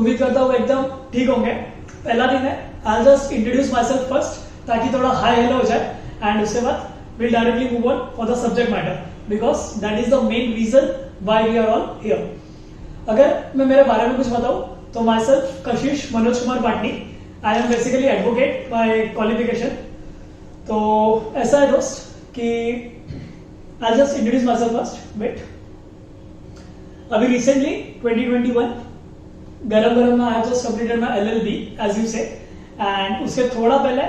उम्मीद करता हूँ एकदम ठीक होंगे। पहला दिन है, आई just introduce myself first ताकि थोड़ा हाई हेलो हो जाए, एंड उसके बाद we'll directly move on for the subject matter because that is the main reason why we are all here. अगर मैं मेरे बारे में कुछ बताऊं तो myself Kashish Manoj Kumar Patni, I am basically advocate by qualification. तो ऐसा है दोस्त कि I just introduce myself first wait. अभी रिसेंटली 2021 गरम में I just completed my LLB as you say, and उसके थोड़ा पहले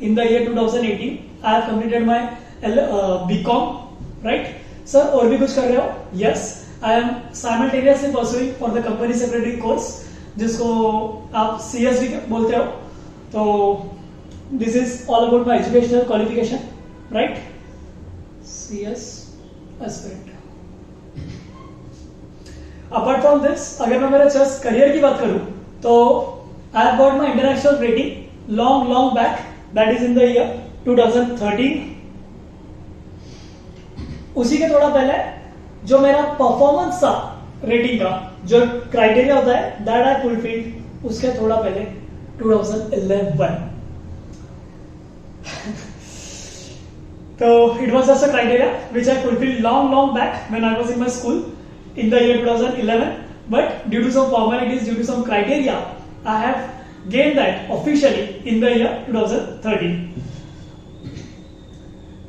in the year 2018 I have completed my BCom, right sir? और भी कुछ कर रहे हो? Yes, I am simultaneously pursuing for the company secretary course, जिसको आप CS भी बोलते हो। तो this is all about my educational qualification, right? CS aspirant. Apart from this, अगर मैं मेरे चेस करियर की बात करूं तो I have got my international rating long back, that is in the year 2013। उसी के थोड़ा पहले जो मेरा परफॉर्मेंस था रेटिंग का, जो क्राइटेरिया होता है, दैट आई फुलफिल्ड उसके थोड़ा पहले 2011। तो it was just a criteria which I fulfilled long back when I was in my school in the year 2011, but due to some formalities, due to some criteria, I have gained that officially in the year 2013.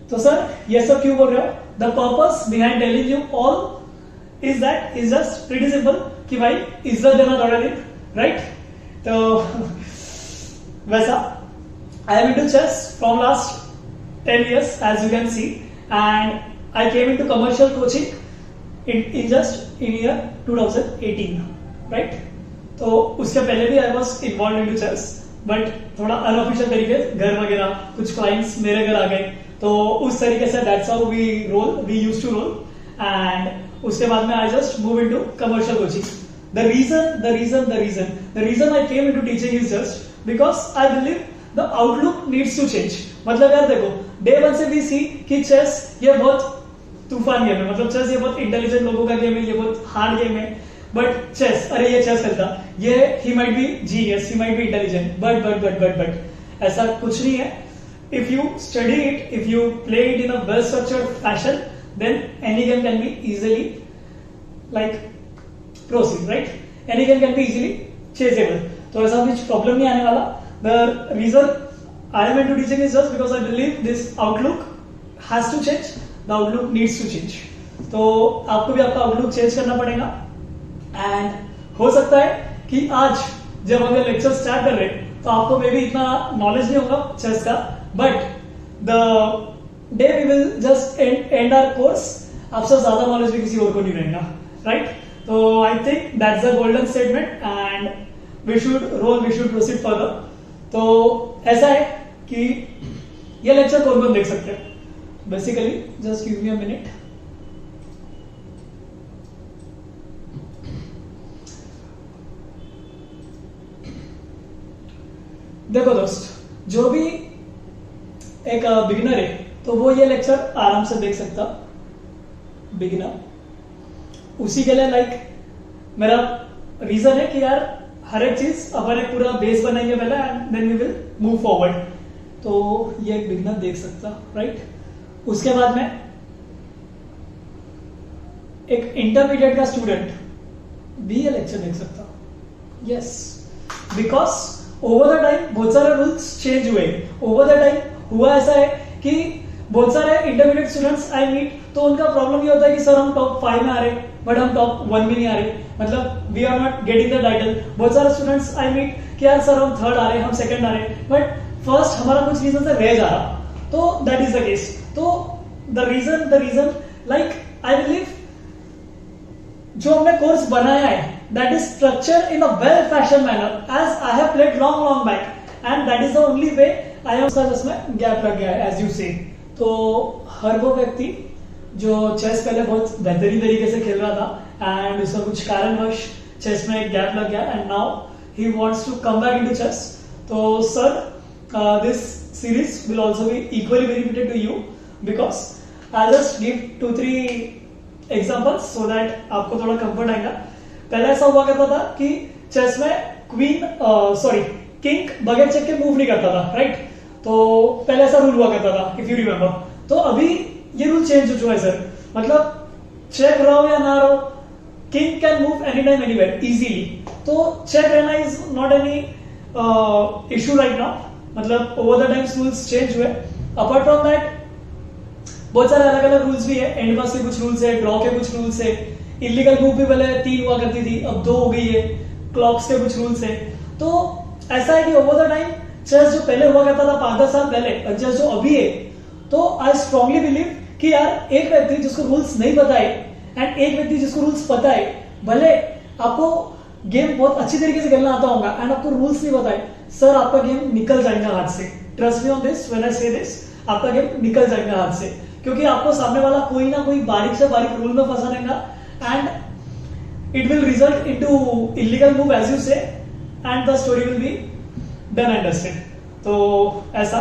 तो sir ये सब क्यों बोल रहे हो? The purpose behind telling you all is that is just pretty simple कि भाई इज्जत देना दौड़ा दिन, राइट? तो वैसा I am into chess from last 10 years as you can see, and I came into commercial coaching in just in year 2018, right? तो उसके पहले भी I was involve in to chess, but थोड़ा अनऑफिशियल तरीके, घर वगैरह, कुछ क्लाइंट्स मेरे घर आ गए, तो उस तरीके से that's how we used to roll. And उसके बाद में I just move into commercial coaching. The reason I came into teaching is just because I believe the outlook needs to change. मतलब यार देखो, डे 1 से वी सी कि chess ये बहुत तूफान गेम है, मतलब चेस ये बहुत इंटेलिजेंट लोगों का गेम है, ये बहुत हार्ड गेम है। बट चेस, अरे ये चेस खेलता, ये he might be genius, he might be intelligent, but ऐसा कुछ नहीं है। If you study it, if you play it in a well structured fashion, then any game can be easily like proceed, right? Any game can be easily chaseable, तो ऐसा कुछ problem नहीं आने वाला। The reason I am into teaching is just because I believe this outlook has to change, the outlook needs to change. तो आपको भी आपका आउटलुक चेंज करना पड़ेगा। एंड हो सकता है कि आज जब हम ये लेक्चर स्टार्ट कर रहे हैं तो आपको मे भी इतना नॉलेज नहीं होगा चेस का, but the day we will just end our course, आपसे ज्यादा नॉलेज भी किसी और को नहीं रहेगा, राइट? तो I think that's the golden statement and we should proceed further. तो ऐसा है कि ये लेक्चर कौन कौन देख सकते हैं? Basically just give me a minute. देखो दोस्त, जो भी एक बिगिनर है तो वो ये लेक्चर आराम से देख सकता, बिगिनर। उसी के लिए लाइक मेरा रीजन है कि यार हर एक चीज अपन एक पूरा बेस बनाएंगे पहले, and then we will move forward. तो ये एक बिगिनर देख सकता, राइट? उसके बाद में एक इंटरमीडिएट का स्टूडेंट भी ये लेक्चर देख सकता, yes, because over the time बहुत सारे रूल्स चेंज हुए। ओवर द टाइम हुआ ऐसा है कि बहुत सारे इंटरमीडिएट स्टूडेंट्स आई मीट, तो उनका प्रॉब्लम ये होता है कि सर हम टॉप 5 में आ रहे, बट हम टॉप 1 में नहीं आ रहे, मतलब we are not getting the title. बहुत सारे स्टूडेंट्स आई मीट कि यार सर हम 3rd आ रहे, हम 2nd आ रहे, बट फर्स्ट हमारा कुछ रीजन से रह जा रहा। तो दैट इज द केस। तो the reason like I believe जो हमने कोर्स बनाया है, that is structured in a well fashioned manner as I have played long back, and that is the only way I am। उसका जिसमें gap लग गया है as you say। तो हर वो व्यक्ति जो चेस पहले बहुत बेहतरीन तरीके से खेल रहा था एंड उसका कुछ कारणवश चेस में एक गैप लग गया, and now he wants to come back into chess. तो sir this series will also be equally benefited to you because I'll just give 2-3 examples so that आपको थोड़ा कंफर्ट आएगा। पहले ऐसा हुआ करता था कि चेस में क्वीन सॉरी किंग बगैर चेक के मूव नहीं करता था, राइट? तो पहले ऐसा रूल हुआ करता था, इफ यू रिमेंबर। तो अभी ये रूल चेंज हो चुका है सर, मतलब चेक रहो या ना रहो, king can move any time anywhere easily. तो चेक रहना is not any issue right now, मतलब over the times rules change हुए। अपार्ट फ्रॉम दैट बहुत सारे अलग अलग रूल्स भी है, एंड पास के कुछ रूल्स है, ड्रॉ के कुछ रूल्स है, इलीगल मूव भी पहले 3 हुआ करती थी, अब 2 हो गई है, क्लॉक्स के कुछ रूल्स है। तो ऐसा है कि ओवर द टाइम चेस जो पहले हुआ करता था 5-10 साल पहले, और चेस जो अभी है, तो आई स्ट्रांगली बिलीव कि यार एक व्यक्ति जिसको रूल्स नहीं पता है एंड एक व्यक्ति जिसको रूल्स पता है, भले आपको गेम बहुत अच्छी तरीके से खेलना आता होगा एंड आपको रूल्स नहीं पता है, सर आपका गेम निकल जाएगा हाथ से। Trust me on this when I से दिस, आपका गेम निकल जाएगा हाथ से, क्योंकि आपको सामने वाला कोई ना कोई बारीक से बारीक रूल में फंसा देगा and it will result into illegal move as you say and the story will be done and dusted. तो ऐसा,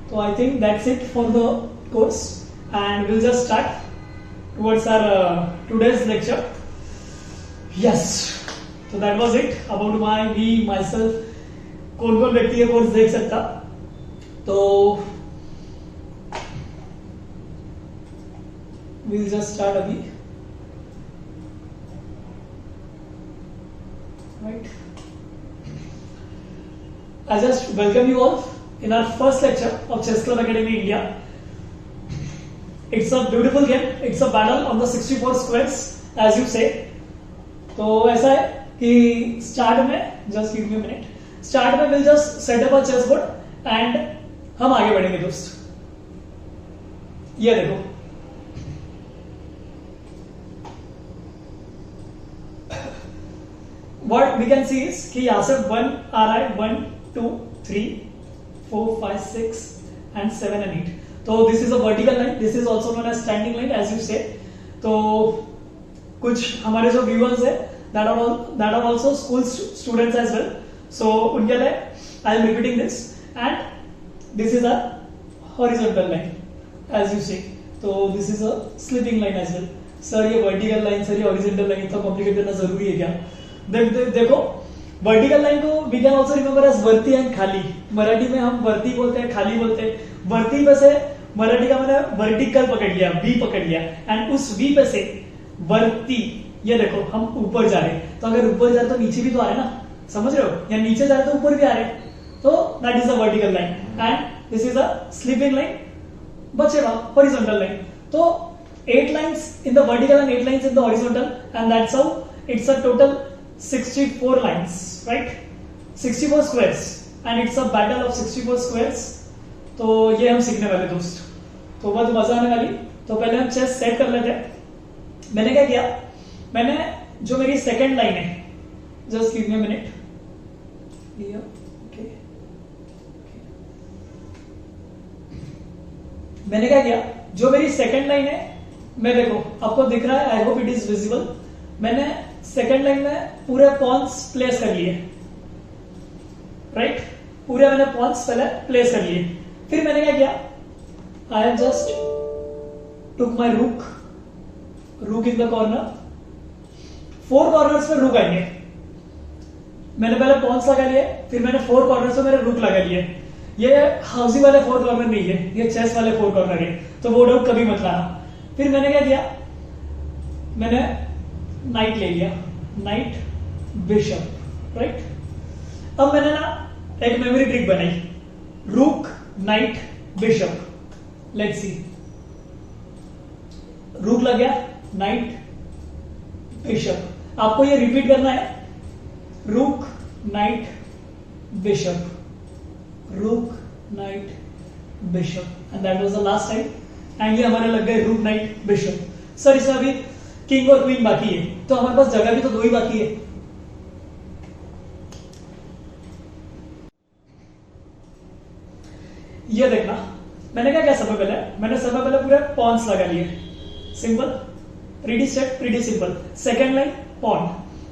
तो I think that's it for the course and will just start towards our today's lecture. Yes, so that was it about me myself. कौन कौन व्यक्ति ये course देख सकता, तो we'll just start अभी, right? I just welcome you all in our first lecture of Chess Club Academy India. It's a beautiful game. It's a battle on the 64 squares, as you say. तो ऐसा है कि start में just give me a minute. Start में we'll just set up a chess board and हम आगे बढ़ेंगे दोस्त। ये देखो, what we can see is कि यहाँ से 1 आ रहा है, 1 2 3 4 5 6 and 7 and 8. तो this is a vertical line, this is also known as standing line as you say. तो कुछ हमारे जो व्यूअर्स है that are also school students as well, so उनके लिए I am repeating this and this is a horizontal line as you say. तो this is a sleeping line as well. Sir ये vertical line, sir ये horizontal line, इतना complicate करना जरूरी है क्या? देखो, वर्टिकल लाइन को we can also remember as वर्ती एंड खाली। मराठी में हम वर्ती बोलते हैं, खाली बोलते हैं। वर्ती पे से मराठी का मैंने वर्टिकल पकड़ लिया, वी पकड़ लिया, एंड उस वी पे से वर्ती, ये देखो हम ऊपर जा रहे हैं, तो अगर ऊपर जा रहे तो नीचे भी तो आ रहे ना, समझ रहे हो? या नीचे जा रहे तो ऊपर भी आ रहे, तो that is a vertical line and this is a sleeping line, बचेगा हॉरिजॉन्टल लाइन। तो 8 lines in the vertical and 8 lines in the horizontal, and that's how it's a total 64 lines, right? 64 squares and it's a battle of 64 squares. तो ये हम सीखने वाले दोस्त, तो बहुत मजा आने वाली। तो पहले हम चेस सेट कर लेते हैं। मैंने क्या किया, मैंने जो मेरी सेकंड लाइन है, just give me a minute, okay, मैंने क्या किया, जो मेरी सेकंड लाइन है, मैं देखो आपको दिख रहा है, I hope it is visible. मैंने सेकंड लाइन में पूरे पॉन्स प्लेस कर लिए, राइट? पूरे मैंने पॉन्स पहले प्लेस कर लिए। फिर मैंने क्या किया, आई हैव जस्ट टुक माई रूक इन द कॉर्नर। 4 कॉर्नर्स में रूक आएंगे। मैंने पहले पॉन्स लगा लिए, फिर मैंने 4 कॉर्नर्स में मेरे रूक लगा लिए। ये हाउसी वाले 4 कॉर्नर नहीं है, ये चेस वाले 4 कॉर्नर है, तो वो डाउट कभी मत लाना। फिर मैंने क्या किया, मैंने नाइट ले लिया, नाइट बिशप, राइट? अब मैंने ना एक मेमोरी ट्रिक बनाई, रूक नाइट बिशप। लेट्स सी, रूक लग गया, नाइट बिशप। आपको ये रिपीट करना है, रूक नाइट बिशप, रूक night bishop, and that was the last time. And ये हमारे लग गए रूक नाइट बिशप। सर इसमें अभी किंग और क्वीन बाकी है, तो हमारे पास जगह भी तो 2 ही बाकी है। ये देखना, मैंने क्या किया, सबसे पहले मैंने पूरे पॉन्स लगा लिए। Simple, pretty step, pretty simple. Second line pawn.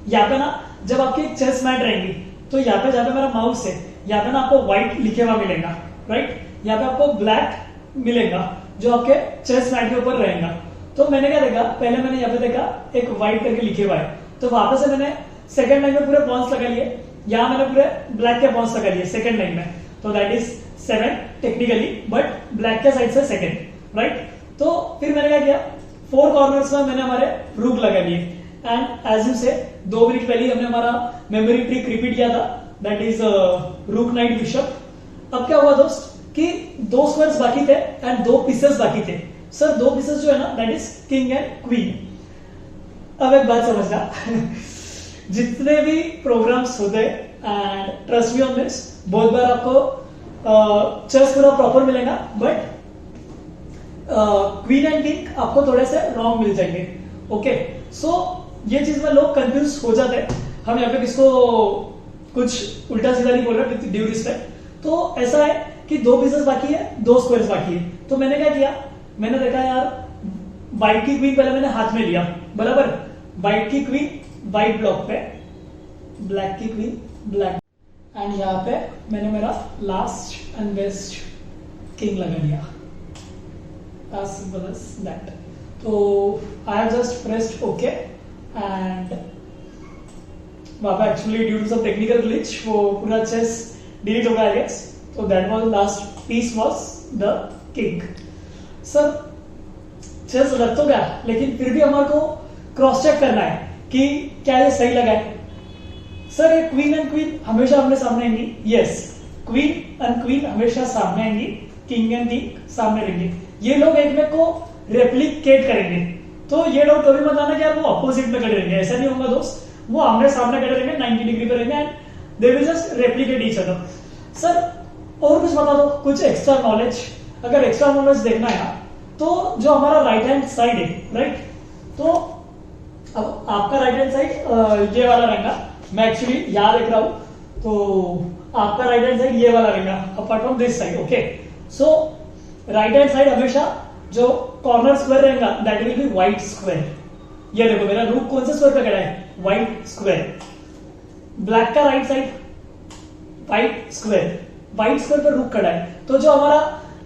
यहाँ पे ना जब आपकी चेस मैट रहेंगी, तो यहाँ पे जहाँ पे मेरा माउस है, यहाँ पे ना आपको व्हाइट लिखे हुआ मिलेगा, राइट? यहाँ पे आपको ब्लैक मिलेगा जो आपके चेस मैट के ऊपर रहेगा। तो मैंने क्या देखा, पहले मैंने यहाँ पे देखा एक व्हाइट करके लिखे हुआ है, तो वापस से मैंने सेकंड लाइन में पूरे पॉन्स लगा लिए, यहां मैंने पूरे ब्लैक के पॉन्स लगा लिए सेकंड लाइन में, तो that is 7 technically, but black के साइड से सेकंड, राइट। तो फिर मैंने क्या किया, 4 कॉर्नर्स में मैंने हमारे रूक लगा लिए, एंड एज यू से 2 मिनट पहले हमने हमारा मेमोरी ट्रिक रिपीट किया था, दैट इज रूक नाइट बिशप। अब क्या हुआ दोस्त कि 2 स्क्वायर्स बाकी थे एंड 2 पीसेस बाकी थे। सर 2 पीसेस जो है ना, that is king and queen. अब एक बात समझना जितने भी प्रोग्राम्स होते हैं, and trust me on this, बहुत बार आपको चेस पूरा प्रॉपर मिलेगा, बट क्वीन एंड किंग आपको थोड़े से रॉन्ग मिल जाएंगे। ओके, सो ये चीज में लोग कंफ्यूज हो जाते हैं। हम यहाँ पे किसको कुछ उल्टा सीधा नहीं बोल रहे, विद ड्यू रिस्पेक्ट। तो ऐसा है कि 2 पीसेस बाकी है, 2 स्क्वायर्स बाकी है, तो मैंने क्या किया, मैंने देखा यार व्हाइट की क्वीन पहले मैंने हाथ में लिया, बराबर, व्हाइट की क्वीन व्हाइट ब्लॉक पे, ब्लैक की क्वीन ब्लैक, एंड यहां पे मैंने मेरा लास्ट एंड बेस्ट किंग लगा दिया, as simple as that। तो I have just pressed OK, and वहां पे actually due to some technical glitch वो पूरा चेस डिलीट हो गया, आई गेस। तो that was last piece was the king. Sir chess लग तो गया, लेकिन फिर भी हमारे को क्रॉस चेक करना है कि क्या ये सही लगा है। सर ये क्वीन एंड क्वीन हमेशा आमने सामने आएंगी, यस, क्वीन एंड क्वीन हमेशा सामने आएंगी, किंग एंड किंग सामने रहेंगे। ये लोग एक में को रेप्लिकेट करेंगे, तो ये लोग कभी मत आना कि यार वो अपोजिट में खड़े रहेंगे, ऐसा नहीं होगा दोस्त। वो आमने सामने खड़े रहेंगे, 90 डिग्री पे रहेंगे, and they will just replicate each other. Sir और कुछ बता दो, कुछ एक्स्ट्रा नॉलेज। अगर एक्स्ट्रा नॉलेज देखना है तो जो हमारा राइट हैंड साइड है, राइट, तो अब आपका राइट हैंड साइड ये वाला रहेगा, मैं एक्चुअली यहां देख रहा हूं, तो आपका राइट हैंड साइड ये वाला रहेगा apart from this side. Okay, so right hand side हमेशा जो कॉर्नर स्क्वायर रहेगा that will B white square. ये देखो मेरा रूक कौन से स्क्वायर पे खड़ा है, व्हाइट स्क्वायर। ब्लैक का right side white square, white square पे रूक खड़ा है, तो जो हमारा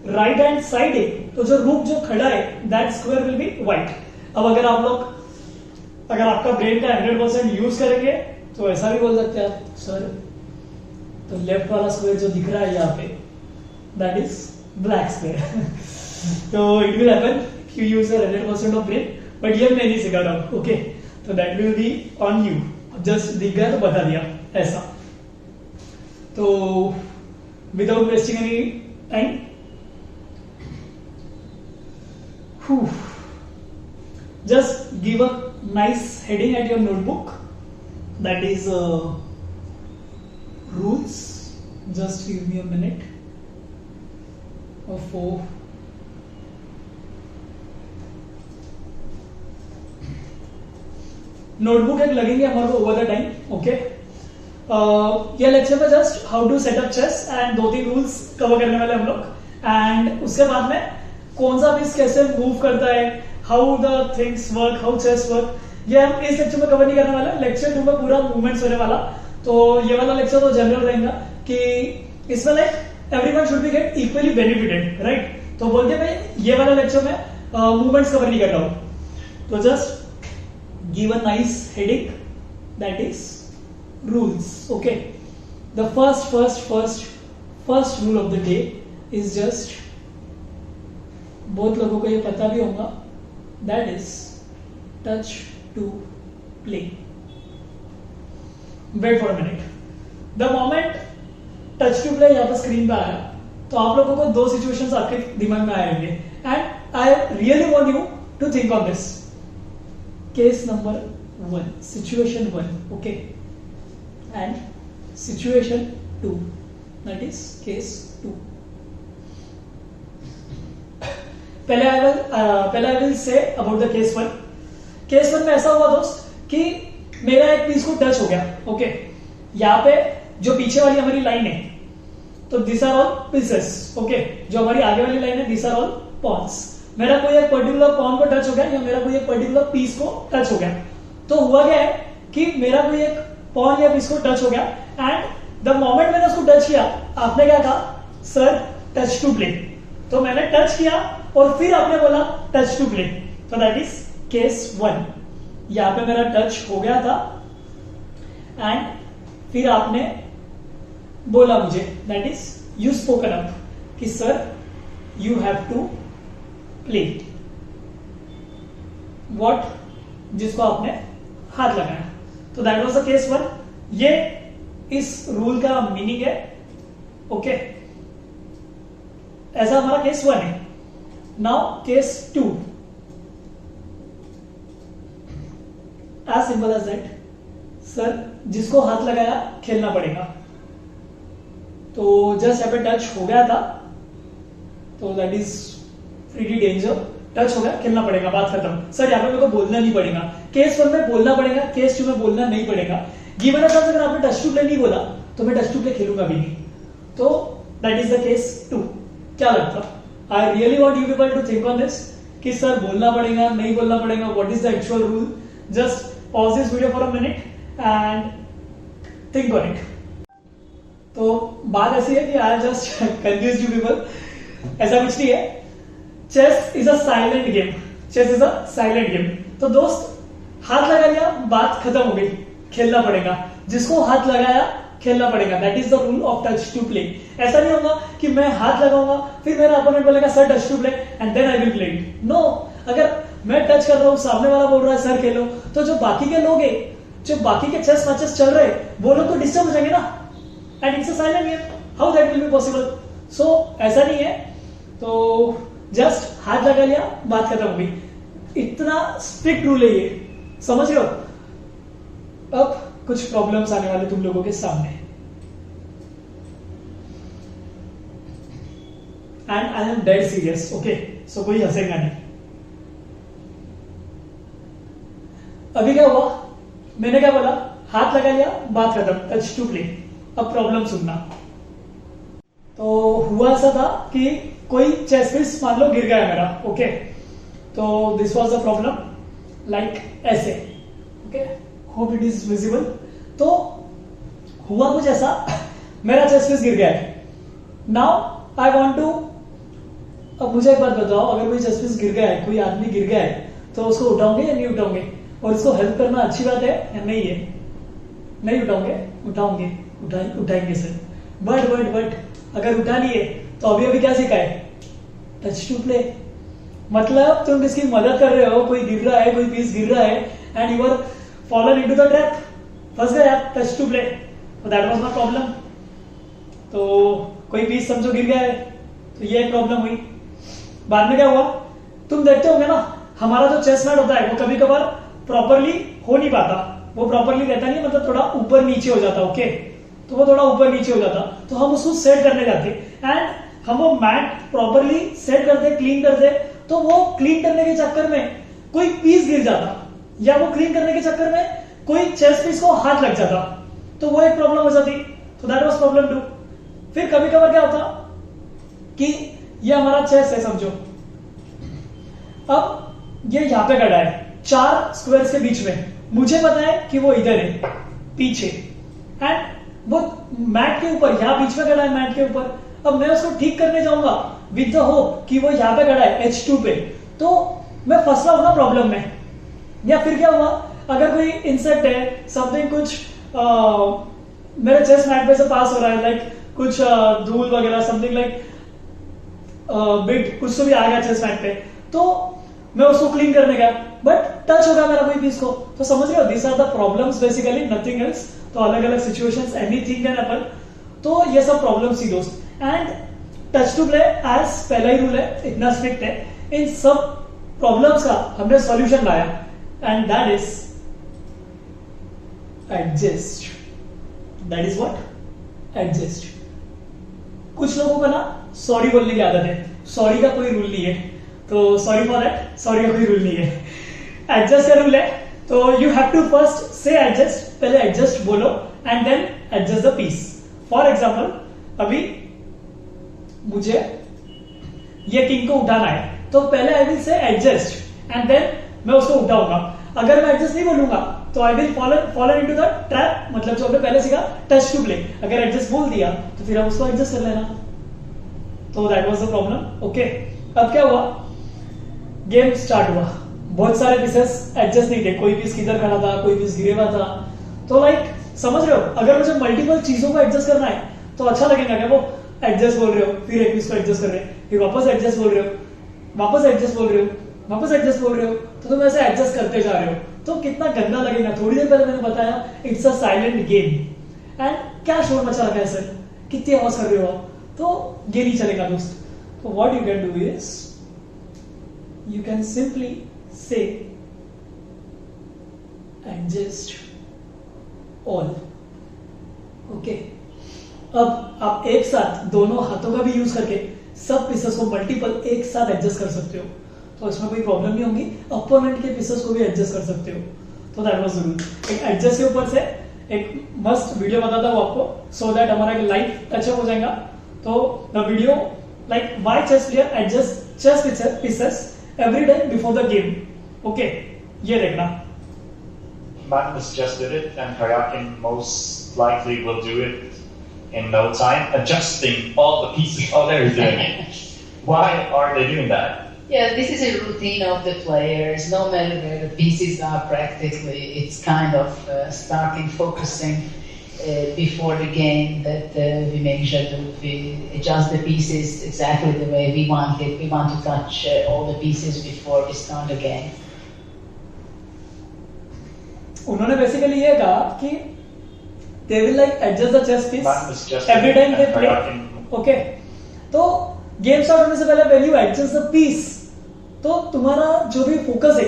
राइट हैंड साइड है, तो जो रूक जो खड़ा है that square will be white. अब अगर आप लोग, अगर आपका ब्रेन का 100% यूज करेंगे तो ऐसा भी बोल सकते हैं आप, सर तो लेफ्ट वाला स्क्वायर जो दिख रहा है यहाँ पे दैट इज ब्लैक स्क्वायर। तो it will happen you use your 100% of brain, but ये मैं नहीं सिखा रहा हूं। ओके, तो that will be on you, just दिख गया तो बता दिया ऐसा। तो without wasting any time, just give a nice heading at your notebook, that is rules. Just give me a minute or 4. Notebook एक लगेंगे हमारे को ओवर द टाइम। ओके, ये लेक्चर में just how to set up chess and 2-3 rules cover करने वाले हम लोग, एंड उसके बाद में कौन सा पीस कैसे मूव करता है, how the things work, how chess work, ये हम इस लेक्चर में कवर नहीं करने वाला। लेक्चर 2 में पूरा मूवमेंट्स होने वाला, तो ये वाला लेक्चर तो जनरल रहेगा कि इसमें like everyone should be get equally benefited, right. तो बोल के मैं ये वाला लेक्चर में मूवमेंट्स कवर नहीं कर रहा हूं, तो just give a nice heading, that is rules. Okay, the first rule of the day is just, बहुत लोगों को ये पता भी होगा, that is touch to play. Wait for a minute. The moment touch to play यहाँ पर screen पे आया तो आप लोगों को 2 सिचुएशंस आपके दिमाग में आएंगे, and I really want you to think on this. Case number 1, situation 1, okay, and situation 2, that is case 2. पहले I will say about the case 1. Case 1 में ऐसा हुआ दोस्त कि मेरा एक पीस को टच हो गया। ओके, यहाँ पे जो पीछे वाली हमारी लाइन है, तो this are all pieces. Okay, जो हमारी आगे वाली लाइन है दिस आर ऑल पॉन्स। मेरा कोई एक पर्टिकुलर पॉन को टच हो गया या मेरा कोई एक पर्टिकुलर पीस को टच हो गया, तो हुआ क्या है कि मेरा कोई एक पॉन या पीस को टच हो गया, एंड द मोमेंट मैंने उसको टच किया, आपने क्या कहा, सर टच टू प्ले। तो मैंने टच किया और फिर आपने बोला टच टू प्ले, तो दैट इज केस 1। यहाँ पे मेरा टच हो गया था एंड फिर आपने बोला मुझे, that is you spoken up कि sir you have to play what, जिसको आपने हाथ लगाया। तो दैट वाज द केस 1। ये इस रूल का मीनिंग है। ओके, ऐसा हमारा केस 1 है। Now case 2, as simple as that, sir जिसको हाथ लगाया खेलना पड़ेगा। तो जस्ट यहाँ पे टच हो गया था, तो that is pretty danger. Touch हो गया, खेलना पड़ेगा, बात खत्म। सर यहाँ पे मेरे को बोलना नहीं पड़ेगा। केस 1 में बोलना पड़ेगा, केस 2 में बोलना नहीं पड़ेगा। गिवन अ अगर आपने टच टू प्ले नहीं बोला तो मैं टच टू प्ले खेलूंगा भी नहीं। तो दैट इज द केस 2। क्या लगता? I really want you people to think on this कि सर बोलना पड़ेगा, नहीं बोलना पड़ेगा, what is the actual rule. Just pause this video for a minute and think on it. तो बात ऐसी है कि I just confuse you people, ऐसा कुछ नहीं है। Chess is a silent game, chess is a silent game. तो दोस्त, हाथ लगा लिया, बात खत्म हो गई, खेलना पड़ेगा। जिसको हाथ लगाया खेलना पड़ेगा, that is the rule of touch to play. ऐसा नहीं होगा कि मैं हाथ लगाऊंगा फिर मेरा अपोनेंट बोलेगा sir touch to play and then I will play it. No, अगर मैं टच कर रहा हूं, सामने वाला बोल रहा है सर खेलो, तो जो बाकी के लोग हैं, जो बाकी के चेस मैचेस चल रहे हैं, वो लोग तो डिस्टर्ब हो जाएंगे ना। And it's a silent game, how that will be possible? So ऐसा नहीं है। तो जस्ट हाथ लगा लिया, बात खत्म हो गई। इतना स्ट्रिक्ट रूल है ये, समझ रहे हो? अब कुछ प्रॉब्लम्स आने वाले तुम लोगों के सामने, and I am dead serious. Okay, so कोई हंसेगा नहीं। अभी क्या हुआ, मैंने क्या बोला, हाथ लगा लिया, बात खत्म, टच टू प्ले। अब प्रॉब्लम सुनना। तो हुआ ऐसा था कि कोई चेस पीस मान लो गिर गया मेरा। ओके, तो this was the problem, like ऐसे। Okay, hope it is visible. तो हुआ कुछ ऐसा, मेरा चेस पीस गिर गया है। नाउ आई वांट टू, अब मुझे एक बात बताओ, अगर कोई चेस पीस गिर गया है, कोई आदमी गिर गया है, तो उसको उठाओगे या नहीं उठाओगे? और इसको हेल्प करना अच्छी बात है या नहीं है? नहीं उठाओगे? उठाओगे, उठाएंगे सर। बट अगर उठा लिए तो अभी क्या सीखा है? Touch to play. मतलब तुम किसकी मदद कर रहे हो, कोई गिर रहा है, कोई पीस गिर रहा है, and you are fallen into the trap, फंस गए आप, टच टू प्ले। तो दैट वाज माय प्रॉब्लम। तो कोई पीस समझो गिर गया है, तो ये एक प्रॉब्लम हुई। बाद में क्या हुआ, तुम देखते होंगे ना, हमारा जो चेस मैट होता है वो कभी कभार प्रॉपरली हो नहीं पाता। वो प्रॉपरली रहता नहीं, मतलब थोड़ा ऊपर नीचे हो जाता। ओके, तो वो थोड़ा ऊपर नीचे हो जाता, तो हम उसको सेट करने जाते, एंड हम वो मैट प्रॉपरली सेट करते, क्लीन करते, तो वो क्लीन करने के चक्कर में कोई पीस गिर जाता, या वो क्लीन करने के चक्कर में कोई चेस पीस को हाथ लग जाता, तो वो एक प्रॉब्लम हो जाती। तो दैट वाज प्रॉब्लम 2। फिर कभी कभार क्या होता कि ये हमारा चेस है समझो, अब ये यहां पे खड़ा है 4 स्क्वायर्स के बीच में, मुझे पता है कि वो इधर है पीछे, एंड वो मैट के ऊपर, यहां बीच में खड़ा है मैट के ऊपर। अब मैं उसको ठीक करने जाऊंगा विद द होप कि वो यहां पे खड़ा है H2 पे, तो मैं फंस रहा हूं ना प्रॉब्लम में। या फिर क्या हुआ, अगर कोई इंसेक्ट है, समथिंग कुछ मेरे चेस मैट पे से पास हो रहा है, लाइक कुछ धूल वगैरह, समथिंग लाइक बिट कुछ तो भी आ गया चेस मैट पे, तो मैं उसको क्लीन करने गया, बट टच होगा मेरा कोई पीस को। तो समझ रहे हो, this are the problems basically, nothing else. तो अलग अलग सिचुएशंस, एनीथिंग कैन हैपन। तो ये सब प्रॉब्लम्स ही दोस्त। And touch to play as पहला ही रूल है, इतना स्ट्रिक्ट है, इन सब प्रॉब्लम्स का हमने सॉल्यूशन लाया, and that is adjust. That is what? Adjust. कुछ लोगों को ना सॉरी बोलने की आदत है, सॉरी का कोई रूल नहीं है, तो सॉरी फॉर दैट, सॉरी का कोई रूल नहीं है, एडजस्ट का रूल है। तो you have to first say adjust, पहले एडजस्ट बोलो and then adjust the piece. For example, अभी मुझे ये किंग को उठाना है, तो पहले I will say adjust and then मैं उसको उठाऊंगा। अगर मैं एडजस्ट नहीं बोलूंगा तो I will fallen into the trap, मतलब जो हमने पहले सीखा टच टू प्ले। अगर एडजस्ट बोल दिया तो फिर हम उसको एडजस्ट कर लेना। तो that was the problem. Okay, अब क्या हुआ, गेम स्टार्ट हुआ, बहुत सारे पीसेस एडजस्ट नहीं थे, कोई पीस किधर खड़ा था, कोई पीस गिरे हुआ था। तो लाइक समझ रहे हो? अगर मुझे मल्टीपल चीजों को एडजस्ट करना है तो अच्छा लगेगा क्या? वो एडजस्ट बोल रहे हो, फिर एक पीस को एडजस्ट कर रहे हो, फिर वापस एडजस्ट बोल रहे हो, वापस एडजस्ट बोल रहे हो, वापस एडजस्ट बोल रहे हो, तो तुम ऐसे एडजस्ट करते जा रहे हो तो कितना गंदा लगेगा। थोड़ी देर पहले मैंने बताया it's a silent game and क्या शोर मचा रखा है सर, कितनी आवाज कर रहे हो आप, तो ये नहीं चलेगा दोस्त। तो what you can do is you can simply से एडजस्ट ऑल। ओके, अब आप एक साथ दोनों हाथों का भी यूज करके सब पीसेस को मल्टीपल एक साथ एडजस्ट कर सकते हो, तो इसमें कोई प्रॉब्लम नहीं होगी। अपोनेंट के पीसेस को भी एडजस्ट कर सकते हो, तो दैट वाज जरूर। एक एडजस्ट के ऊपर से एक मस्त वीडियो बताता हूं आपको, सो दैट हमारा एक लाइव टचअप हो जाएगा। तो the video like why chess player adjust chess pieces every day before the game. Okay, ये देखना। Magnus just did it, and Karyakin most likely will do it in no time, adjusting all the pieces. Oh, there he's doing it. Why are they doing that? Yeah, this is a routine of the players. No matter where the pieces are, practically, it's kind of starting focusing before the game that we make sure that we adjust the pieces exactly the way we want it. We want to touch all the pieces before we start the game. उन्होंने basically ये कहा कि they will like adjust the chess Magnus piece just every did it, time they and play. Karyakin okay, तो game start होने से पहले when you adjust the piece, तो तुम्हारा जो भी फोकस है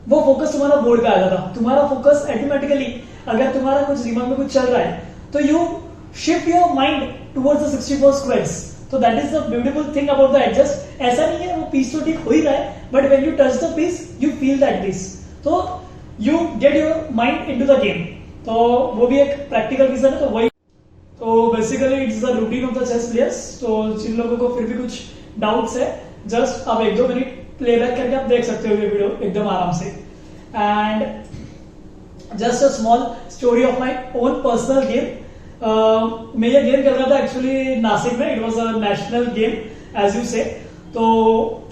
वो फोकस तुम्हारा बोर्ड पे आ जाता। तुम्हारा फोकस ऑटोमेटिकली, अगर तुम्हारा कुछ दिमाग में कुछ चल रहा है तो you shift your mind towards the 64 squares. तो that is the beautiful thing about the adjust. ऐसा नहीं है वो पीस तो ठीक हो ही रहा है, but when you touch the piece you feel that piece, तो you get your mind into the game. तो वो भी एक प्रैक्टिकल रीजन है। तो वही, तो basically it's the routine of the chess players. तो जिन लोगों को फिर भी कुछ डाउट्स है, जस्ट आप 1-2 मिनट प्लेबैक करके आप देख सकते हो ये वीडियो एकदम आराम से। And just a small story of my own personal game. मैं ये गेम कर रहा था एक्चुअली नासिक में। It was a national game as you say. तो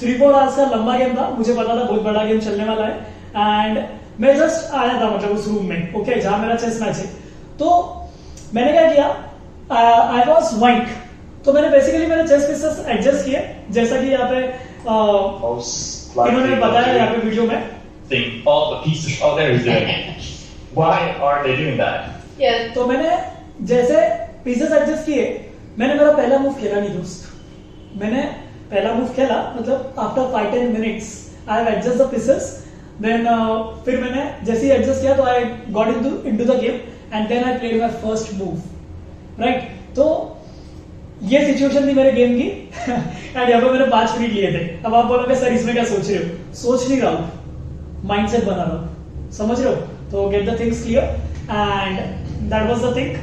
3-4 आवर्स का लंबा गेम था, मुझे पता था बहुत बड़ा गेम चलने वाला है। एंड मैं जस्ट आया था मतलब उस रूम में, ओके, जहां मेरा चेस मैच है। तो मैंने क्या किया, आई वॉज वाइट, तो मैंने बेसिकली मेरे चेस पीसेस एडजस्ट किए, जैसा कि यहाँ पे इन्होंने बताया यहाँ पे वीडियो में। Think all the pieces. Oh, there he's doing it. Why are they doing that? Yeah. तो मैंने जैसे पीसेस एडजस्ट किए, मैंने मेरा पहला मूव खेला नहीं दोस्त। मैंने पहला मूव खेला मतलब after 5-10 minutes I have adjust the pieces. Then फिर मैंने जैसे ही एडजस्ट किया तो I got into the game and then I played my first move, right. तो ये सिचुएशन थी मेरे गेम की एंड यहाँ पे मैंने 5 मिनट लिए थे। अब आप बोलोगे सर इसमें क्या सोच रहे हो? सोच नहीं रहा हूं, माइंडसेट बना रहा हूं, समझ रहे हो? तो get the things clear and that was the thing,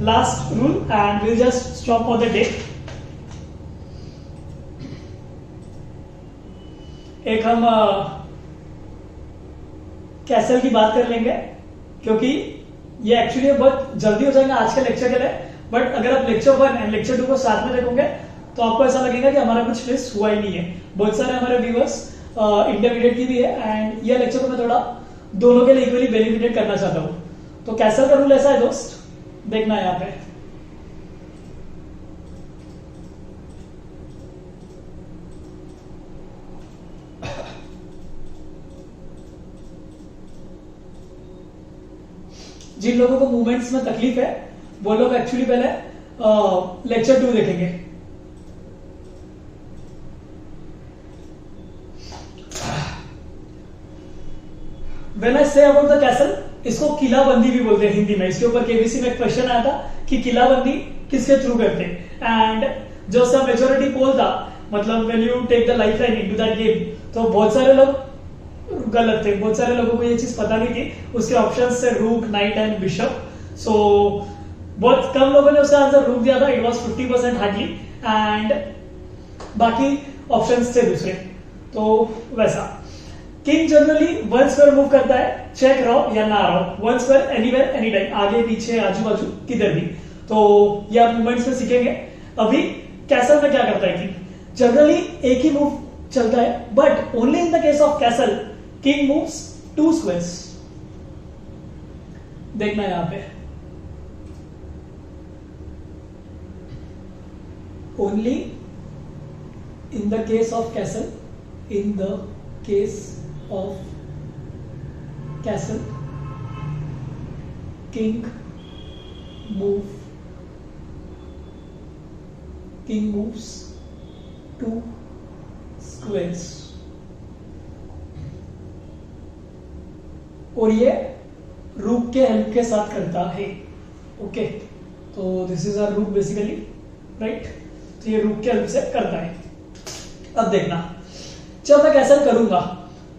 last rule, and will just stop for the day. एक हम कैसल की बात कर लेंगे, क्योंकि ये एक्चुअली बहुत जल्दी हो जाएगा आज के लेक्चर के लिए। बट अगर आप लेक्चर 1 एंड लेक्चर 2 को साथ में देखोगे तो आपको ऐसा लगेगा कि हमारा कुछ मिस हुआ ही नहीं है। बहुत सारे हमारे व्यूअर्स इंटरमीडिएट की भी है एंड ये लेक्चर को मैं थोड़ा दोनों के लिए इक्वली बेनिफिटेड करना चाहता हूं। तो कैसल का रूल ऐसा है दोस्त, देखना है यहाँ पे। जिन लोगों को मूवमेंट्स में तकलीफ है वो लोग एक्चुअली पहले लेक्चर 2 देखेंगे। When I say about the castle, इसको किलाबंदी भी बोलते हैं हिंदी में। इसके ऊपर केबीसी में एक क्वेश्चन आया था कि किलाबंदी किसके थ्रू करते हैं, एंड जो सा मेजोरिटी पोल था, मतलब when you take the lifeline into that game, तो बहुत सारे लोग गलत थे, बहुत सारे लोगों को ये चीज पता नहीं थी। उसके ऑप्शंस थे रूक, नाइट एंड बिशप। सो बहुत कम लोगों ने उसका आंसर रूक दिया था, इट वाज 50% हार्डली, एंड बाकी ऑप्शंस थे दूसरे। तो वैसा किंग जनरली 1 स्क्वायर मूव करता है, चेक रहो या ना रहो, 1 स्क्वायर एनीवेयर एनी टाइम, आगे पीछे आजू बाजू किधर भी। तो ये आप मूवमेंट्स में सीखेंगे। अभी कैसल में क्या करता है किंग, जनरली एक ही मूव चलता है, but only in the case of castle king moves 2 squares. देखना है यहाँ पे, only in the case of castle, in the case of castle, king moves 2 squares. और ये रूक के हेल्प के साथ करता है. ओके, तो दिस इज आवर रूक बेसिकली, राइट. तो ये रूक के हेल्प से करता है. अब देखना, जब मैं कैसल करूंगा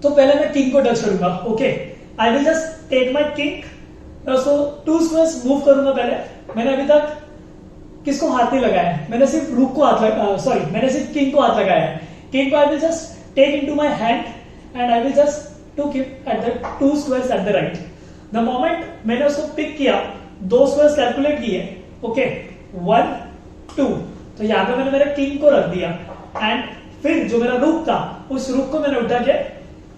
तो पहले मैं किंग को टच करूंगा. Okay, I will just take my king, मैं उसको 2 स्क्वायर्स मूव करूंगा. पहले मैंने अभी तक किसको हाथ नहीं लगाया है, मैंने सिर्फ रूक को हाथ लगा, सॉरी मैंने सिर्फ किंग को हाथ लगाया है. किंग को I will just take into my hand and I will just to keep at the 2 squares at the right. The moment मैंने उसको पिक किया, 2 स्क्वायर्स कैलकुलेट किए. ओके, 1 2, तो यहाँ पे मैंने मेरे किंग को रख दिया एंड फिर जो मेरा रूक था उस रूक को मैंने उठा के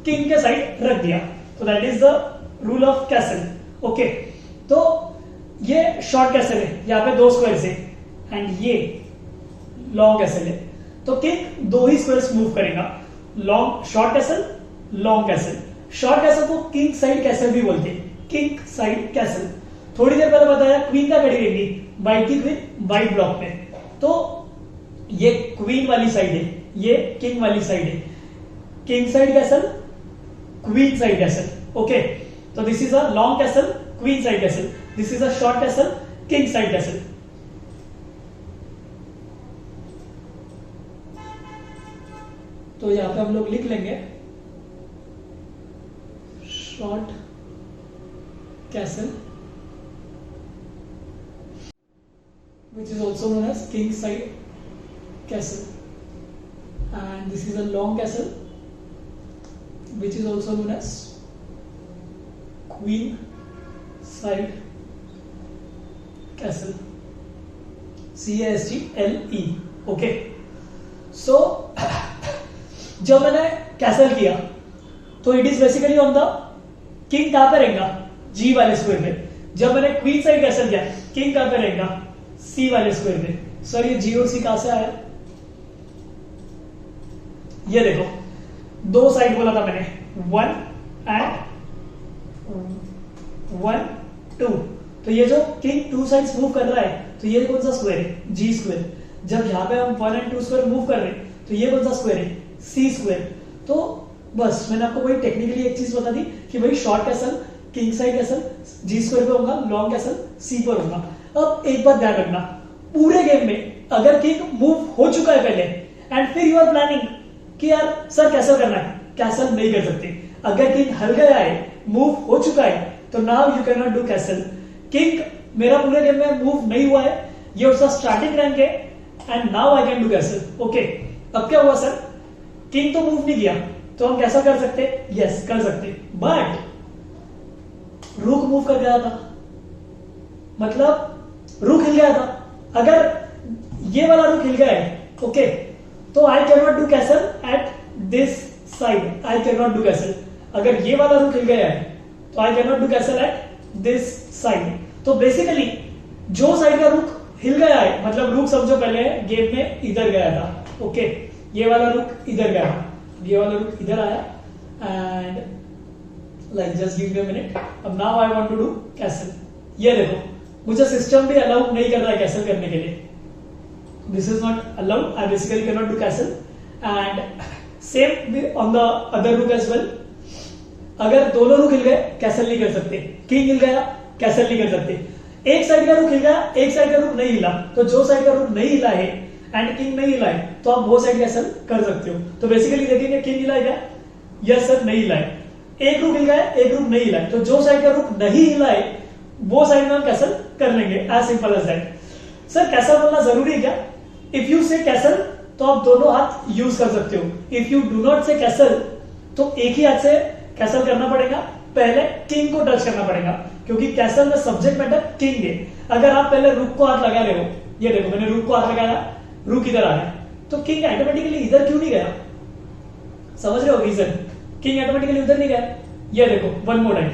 किंग के साइड रख दिया. तो that is the rule of castle. Okay, तो ये शॉर्ट कैसल है, यहाँ पे 2 स्क्वायर्स है एंड ये लॉन्ग कैसल है. तो किंग 2 ही स्क्वायर्स मूव करेगा. Long short castle, long castle. Short castle को किंग साइड कैसल भी बोलते हैं, किंग साइड कैसल. थोड़ी देर पहले बताया क्वीन का खड़ी रहेगी, वाइट की क्वीन वाइट ब्लॉक पे. तो ये क्वीन वाली साइड है, ये किंग वाली साइड है. King side castle, queen side castle. Okay, तो this is a long castle, queen side castle. This is a short castle, king side castle. तो यहां पे हम लोग लिख लेंगे short castle, which is also known as king side castle, and this is a long castle which is also known as queen side castle, CASTLE. Okay, so जब मैंने castle किया तो it is basically on the king. कहां पे रहेगा, G वाले square पे. जब मैंने क्वीन साइड कैसल किया, किंग कहां पे रहेगा, सी वाले स्क्वायर पे. सर ये जी और सी कहां से आया, ये देखो 2 साइड बोला था मैंने, 1 एंड 1 2. तो ये जो किंग 2 साइड्स मूव कर रहा है, तो ये कौन सा स्क्वायर है, जी स्क्वायर. जब यहां पे हम 1 एंड 2 स्क्वायर मूव कर रहे हैं तो ये कौन सा स्क्वायर है, सी स्क्वायर. तो बस मैंने आपको वही टेक्निकली एक चीज बता दी कि भाई short castle king side castle G square पे होगा, लॉन्ग कैसल सी पर होगा. अब एक बात ध्यान रखना, पूरे गेम में अगर किंग मूव हो चुका है पहले एंड फिर यू आर प्लानिंग कि यार सर कैसल करना है, कैसल नहीं कर सकते. अगर किंग हल गया है, मूव हो चुका है, तो now you can not do castle. King मेरा पूरे गेम में मूव नहीं हुआ है, ये उसका स्टार्टिंग रैंक है and now I can do castle. Okay, अब क्या हुआ सर, किंग तो मूव नहीं किया, तो हम कैसा कर सकते, यस कर सकते, बट रूक मूव कर गया था, मतलब रूक हिल गया था. अगर ये वाला रूक हिल गया है, ओके, तो I can not do castle at this side, I can not do castle. अगर ये वाला रूक हिल गया है तो I can not do castle at this side. तो बेसिकली जो साइड का रूक हिल गया है, मतलब रूक समझो पहले गेम में इधर गया था. ओके, ये वाला रूक इधर गया, ये वाला रूक इधर आया and like just give me a minute. अब now I want to do castle. ये देखो मुझे सिस्टम भी अलाउ नहीं कर रहा है कैसल करने के लिए. This is not allowed, I basically can not do castle. And same on the other रूक एज वेल. अगर दोनों रूक हिल गए कैसल नहीं कर सकते, किंग हिल गया कैसल नहीं कर सकते. एक साइड का रूक हिल गया, एक साइड का रूक नहीं हिला, तो जो साइड का रूक नहीं हिला है एंड किंग नहीं हिला है तो आप वो साइड कैसल कर सकते हो. तो बेसिकली देखेंगे किंग हिला है क्या, यस सर नहीं हिला है. एक रूक हिल गया, एक रूक नहीं हिला है, तो जो साइड का रूक नहीं हिला है वो साइड में हम कैसल कर लेंगे. As simple as that. Sir castle बोलना जरूरी है क्या, इफ यू से कैसल तो आप दोनों हाथ यूज कर सकते हो. इफ यू डू नॉट से कैसल तो एक ही हाथ से कैसल करना पड़ेगा, पहले किंग को टच करना पड़ेगा, क्योंकि कैसल में सब्जेक्ट मैटर किंग है. अगर आप पहले रूक को हाथ लगा रहे हो, ये देखो मैंने रूक को हाथ लगाया, रूक इधर आ रहा है, तो किंग ऑटोमेटिकली इधर क्यों नहीं गया, समझ रहे हो रीजन. किंग ऑटोमेटिकली उधर नहीं गया. ये देखो वन मोर टाइम,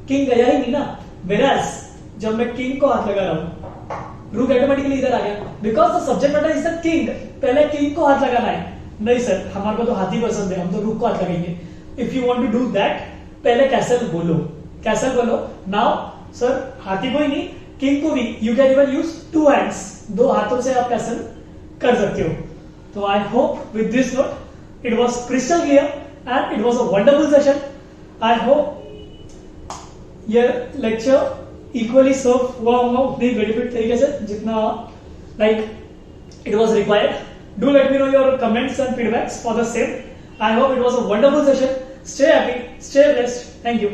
किंग गया ही नहीं ना. वेरास जब मैं किंग को हाथ लगा रहा हूं, रूक ऑटोमेटिकली इधर आ गया because the subject matter is the king. पहले किंग को हाथ लगाना है, नहीं सर हमारे को तो हाथी पसंद है, हम तो रूक को हाथ लगाएंगे। If you want to do that, पहले कैसल बोलो, कैसल बोलो। नाउ सर हाथी को ही नहीं, किंग को भी you can even use 2 hands, 2 हाथों से आप कैसल कर सकते हो। तो I hope with this note it was crystal clear and it was a wonderful session. I hope ये लेक्चर इक्वली सर्व हुआ होगा उतनी बेनिफिट तरीके से जितना like it was required. Do let me know your comments and feedbacks for the same. I hope it was a wonderful session. Stay happy, stay blessed, thank you.